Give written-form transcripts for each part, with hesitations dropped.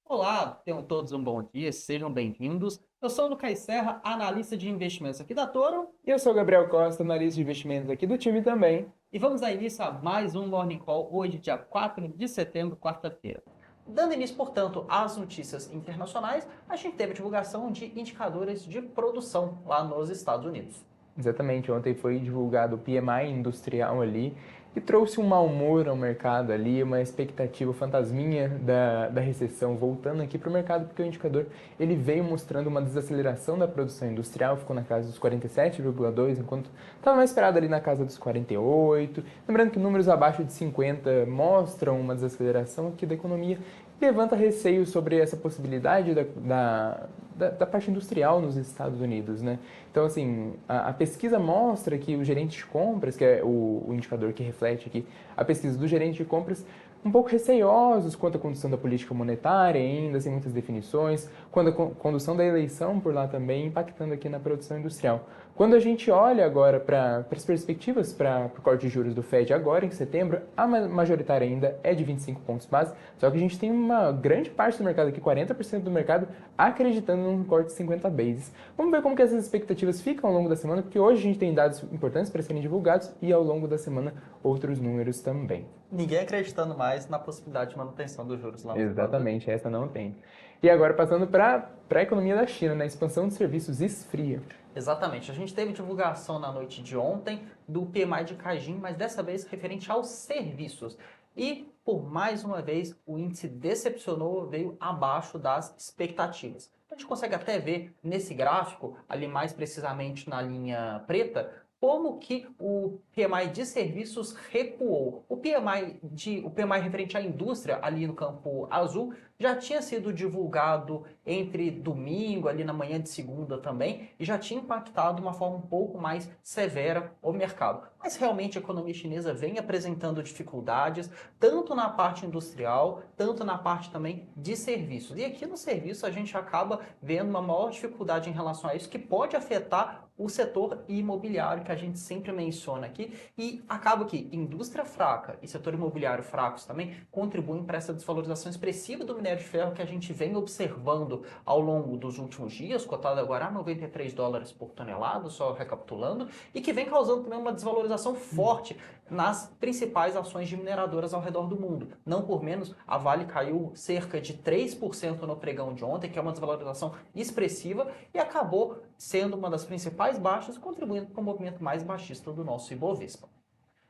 Olá, tenham todos um bom dia, sejam bem-vindos. Eu sou o Lucas Serra, analista de investimentos aqui da Toro, E eu sou o Gabriel Costa, analista de investimentos aqui do time também. e vamos dar início a mais um Morning Call, hoje, dia 4 de setembro, quarta-feira. Dando início, portanto, às notícias internacionais, a gente teve a divulgação de indicadores de produção lá nos Estados Unidos. Exatamente, ontem foi divulgado o PMI industrial ali, que trouxe um mau humor ao mercado ali, uma expectativa fantasminha da recessão voltando aqui para o mercado, porque o indicador ele veio mostrando uma desaceleração da produção industrial, ficou na casa dos 47,2, enquanto estava mais esperado ali na casa dos 48. Lembrando que números abaixo de 50 mostram uma desaceleração aqui da economia, levanta receio sobre essa possibilidade da parte industrial nos Estados Unidos, né? Então, assim, a pesquisa mostra que o gerente de compras, que é o indicador que reflete aqui a pesquisa do gerente de compras, um pouco receosos quanto à condução da política monetária, ainda sem muitas definições, quanto à condução da eleição por lá também, impactando aqui na produção industrial. Quando a gente olha agora para as perspectivas para o corte de juros do Fed agora, em setembro, a majoritária ainda é de 25 pontos base, só que a gente tem uma grande parte do mercado aqui, 40% do mercado, acreditando num corte de 50 bases. Vamos ver como que essas expectativas ficam ao longo da semana, porque hoje a gente tem dados importantes para serem divulgados e ao longo da semana outros números também. Ninguém acreditando mais na possibilidade de manutenção dos juros lá nos Estados Unidos. Exatamente, essa não tem. E agora passando para a economia da China, né? A expansão de serviços esfria. Exatamente. A gente teve divulgação na noite de ontem do PMI de Caixin, mas dessa vez referente aos serviços. E, por mais uma vez, o índice decepcionou, veio abaixo das expectativas. A gente consegue até ver nesse gráfico, ali mais precisamente na linha preta, como que o PMI de serviços recuou. O PMI referente à indústria, ali no campo azul, já tinha sido divulgado entre domingo, ali na manhã de segunda também, e já tinha impactado de uma forma um pouco mais severa o mercado. Mas realmente a economia chinesa vem apresentando dificuldades, tanto na parte industrial, tanto na parte também de serviços. E aqui no serviço a gente acaba vendo uma maior dificuldade em relação a isso, que pode afetar o setor imobiliário, que a gente sempre menciona aqui, e acaba que indústria fraca e setor imobiliário fracos também contribuem para essa desvalorização expressiva do minério de ferro que a gente vem observando ao longo dos últimos dias, cotado agora a 93 dólares por tonelada, só recapitulando, e que vem causando também uma desvalorização forte nas principais ações de mineradoras ao redor do mundo. Não por menos, a Vale caiu cerca de 3% no pregão de ontem, que é uma desvalorização expressiva, e acabou sendo uma das principais baixas, contribuindo para o movimento mais baixista do nosso Ibovespa.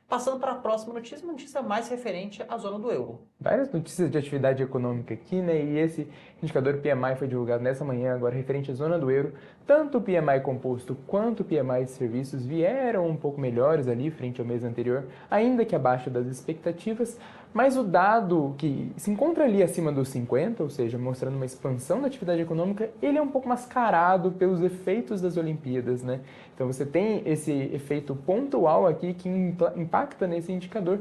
Passando para a próxima notícia, uma notícia mais referente à zona do euro. Várias notícias de atividade econômica aqui, né? E esse indicador PMI foi divulgado nessa manhã, agora referente à zona do euro. Tanto o PMI composto quanto o PMI de serviços vieram um pouco melhores ali, frente ao mês anterior, ainda que abaixo das expectativas. Mas o dado que se encontra ali acima dos 50, ou seja, mostrando uma expansão da atividade econômica, ele é um pouco mascarado pelos efeitos das Olimpíadas, né? Então você tem esse efeito pontual aqui que impacta nesse indicador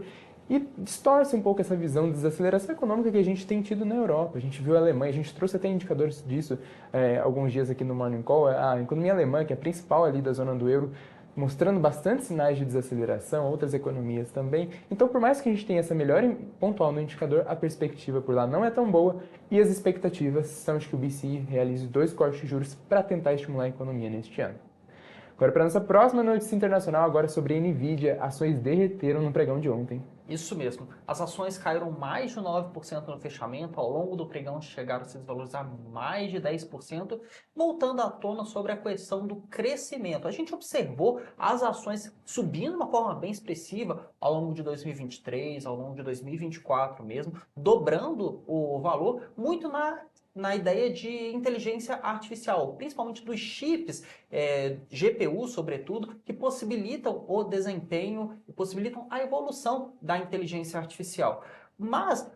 e distorce um pouco essa visão de desaceleração econômica que a gente tem tido na Europa. A gente viu a Alemanha, a gente trouxe até indicadores disso alguns dias aqui no Morning Call. A economia alemã, que é a principal ali da zona do euro, mostrando bastante sinais de desaceleração, outras economias também. Então, por mais que a gente tenha essa melhora pontual no indicador, a perspectiva por lá não é tão boa e as expectativas são de que o BCE realize 2 cortes de juros para tentar estimular a economia neste ano. Agora, para a nossa próxima notícia internacional, agora sobre a Nvidia, ações derreteram no pregão de ontem. Isso mesmo. As ações caíram mais de 9% no fechamento, ao longo do pregão chegaram a se desvalorizar mais de 10%, voltando à tona sobre a questão do crescimento. A gente observou as ações subindo de uma forma bem expressiva ao longo de 2023, ao longo de 2024 mesmo, dobrando o valor, muito na ideia de inteligência artificial, principalmente dos chips, GPU sobretudo, que possibilitam o desempenho, possibilitam a evolução da inteligência artificial. Mas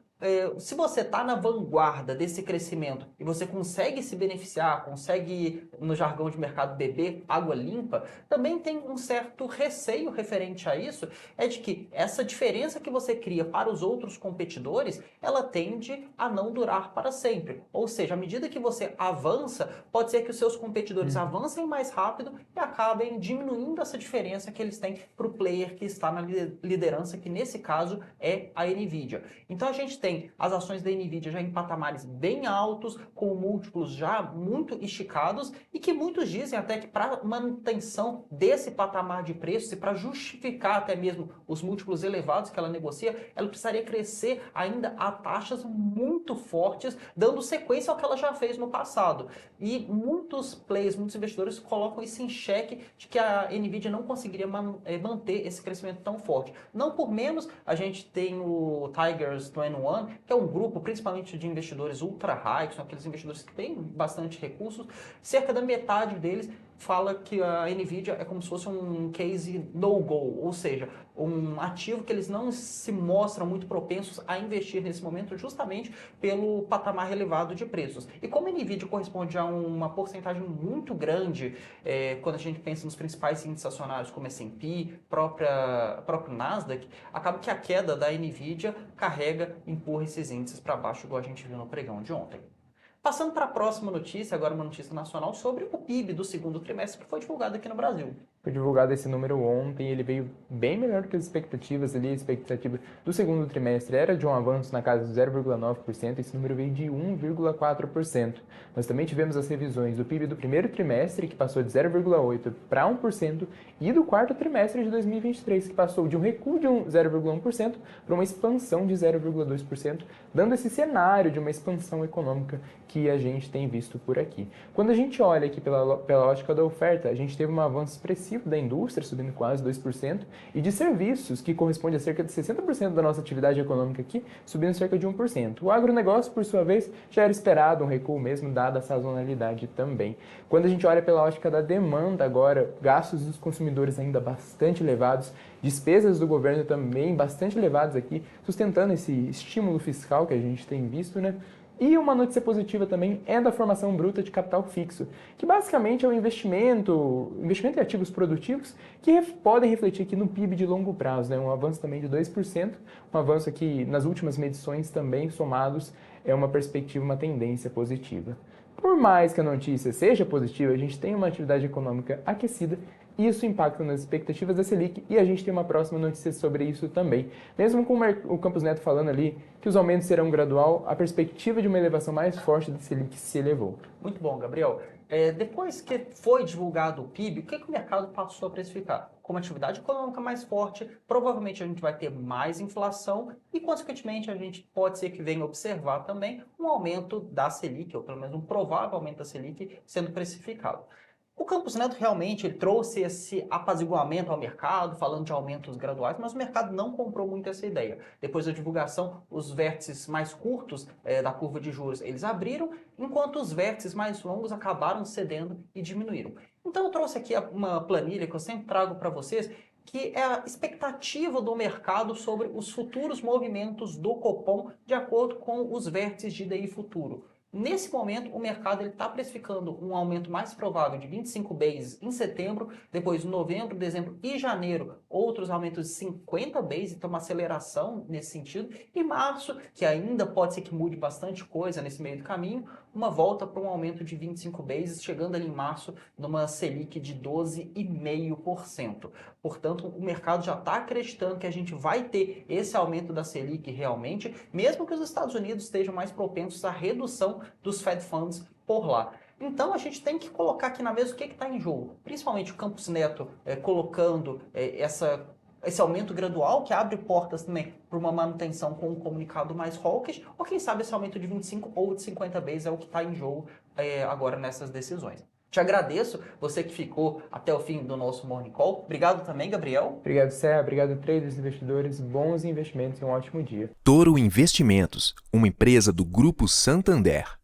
se você está na vanguarda desse crescimento e você consegue se beneficiar, consegue, no jargão de mercado, beber água limpa, também tem um certo receio referente a isso, é de que essa diferença que você cria para os outros competidores, ela tende a não durar para sempre. Ou seja, à medida que você avança, pode ser que os seus competidores avancem mais rápido e acabem diminuindo essa diferença que eles têm para o player que está na liderança, que nesse caso é a Nvidia. Então a gente tem tem as ações da NVIDIA já em patamares bem altos, com múltiplos já muito esticados, e que muitos dizem até que para manutenção desse patamar de preços e para justificar até mesmo os múltiplos elevados que ela negocia, ela precisaria crescer ainda a taxas muito fortes, dando sequência ao que ela já fez no passado. E muitos players, muitos investidores colocam isso em xeque de que a NVIDIA não conseguiria manter esse crescimento tão forte. Não por menos, a gente tem o Tigers 21, que é um grupo principalmente de investidores ultra high, que são aqueles investidores que têm bastante recursos. Cerca da metade deles fala que a NVIDIA é como se fosse um case no-go, ou seja, um ativo que eles não se mostram muito propensos a investir nesse momento justamente pelo patamar elevado de preços. E como a NVIDIA corresponde a uma porcentagem muito grande, quando a gente pensa nos principais índices acionários como S&P, próprio Nasdaq, acaba que a queda da NVIDIA empurra esses índices para baixo, igual a gente viu no pregão de ontem. Passando para a próxima notícia, agora uma notícia nacional sobre o PIB do segundo trimestre que foi divulgado aqui no Brasil. Foi divulgado esse número ontem, ele veio bem melhor que as expectativas ali, a expectativa do segundo trimestre era de um avanço na casa de 0,9%, esse número veio de 1,4%. Nós também tivemos as revisões do PIB do primeiro trimestre, que passou de 0,8% para 1%, e do quarto trimestre de 2023, que passou de um recuo de 0,1% para uma expansão de 0,2%, dando esse cenário de uma expansão econômica que a gente tem visto por aqui. Quando a gente olha aqui pela ótica da oferta, a gente teve um avanço expressivo da indústria, subindo quase 2%, e de serviços, que corresponde a cerca de 60% da nossa atividade econômica aqui, subindo cerca de 1%. O agronegócio, por sua vez, já era esperado um recuo mesmo, dada a sazonalidade também. Quando a gente olha pela ótica da demanda agora, gastos dos consumidores ainda bastante elevados, despesas do governo também bastante elevadas aqui, sustentando esse estímulo fiscal que a gente tem visto, né? E uma notícia positiva também é da formação bruta de capital fixo, que basicamente é um investimento em ativos produtivos que podem refletir aqui no PIB de longo prazo, né? Um avanço também de 2%, um avanço aqui nas últimas medições também somados é uma perspectiva, uma tendência positiva. Por mais que a notícia seja positiva, a gente tem uma atividade econômica aquecida. Isso impacta nas expectativas da Selic e a gente tem uma próxima notícia sobre isso também. Mesmo com o Campos Neto falando ali que os aumentos serão gradual, a perspectiva de uma elevação mais forte da Selic se elevou. Muito bom, Gabriel. Depois que foi divulgado o PIB, o que o mercado passou a precificar? Com uma atividade econômica mais forte, provavelmente a gente vai ter mais inflação e, consequentemente, a gente pode ser que venha observar também um aumento da Selic, ou pelo menos um provável aumento da Selic sendo precificado. O Campos Neto realmente trouxe esse apaziguamento ao mercado, falando de aumentos graduais, mas o mercado não comprou muito essa ideia. Depois da divulgação, os vértices mais curtos da curva de juros, eles abriram, enquanto os vértices mais longos acabaram cedendo e diminuíram. Então eu trouxe aqui uma planilha que eu sempre trago para vocês, que é a expectativa do mercado sobre os futuros movimentos do Copom de acordo com os vértices de DI futuro. Nesse momento, o mercado está precificando um aumento mais provável de 25 bases em setembro, depois novembro, dezembro e janeiro, outros aumentos de 50 bases, então uma aceleração nesse sentido. E março, que ainda pode ser que mude bastante coisa nesse meio do caminho, uma volta para um aumento de 25 bases, chegando ali em março numa Selic de 12,5%. Portanto, o mercado já está acreditando que a gente vai ter esse aumento da Selic realmente, mesmo que os Estados Unidos estejam mais propensos à redução dos Fed Funds por lá. Então a gente tem que colocar aqui na mesa o que está em jogo. Principalmente o Campos Neto colocando esse aumento gradual, que abre portas também para uma manutenção com um comunicado mais hawkish, ou quem sabe esse aumento de 25 ou de 50 vezes é o que está em jogo agora nessas decisões. Te agradeço, você que ficou até o fim do nosso Morning Call. Obrigado também, Gabriel. Obrigado, Sé. Obrigado, traders, investidores. Bons investimentos e um ótimo dia. Toro Investimentos, uma empresa do Grupo Santander.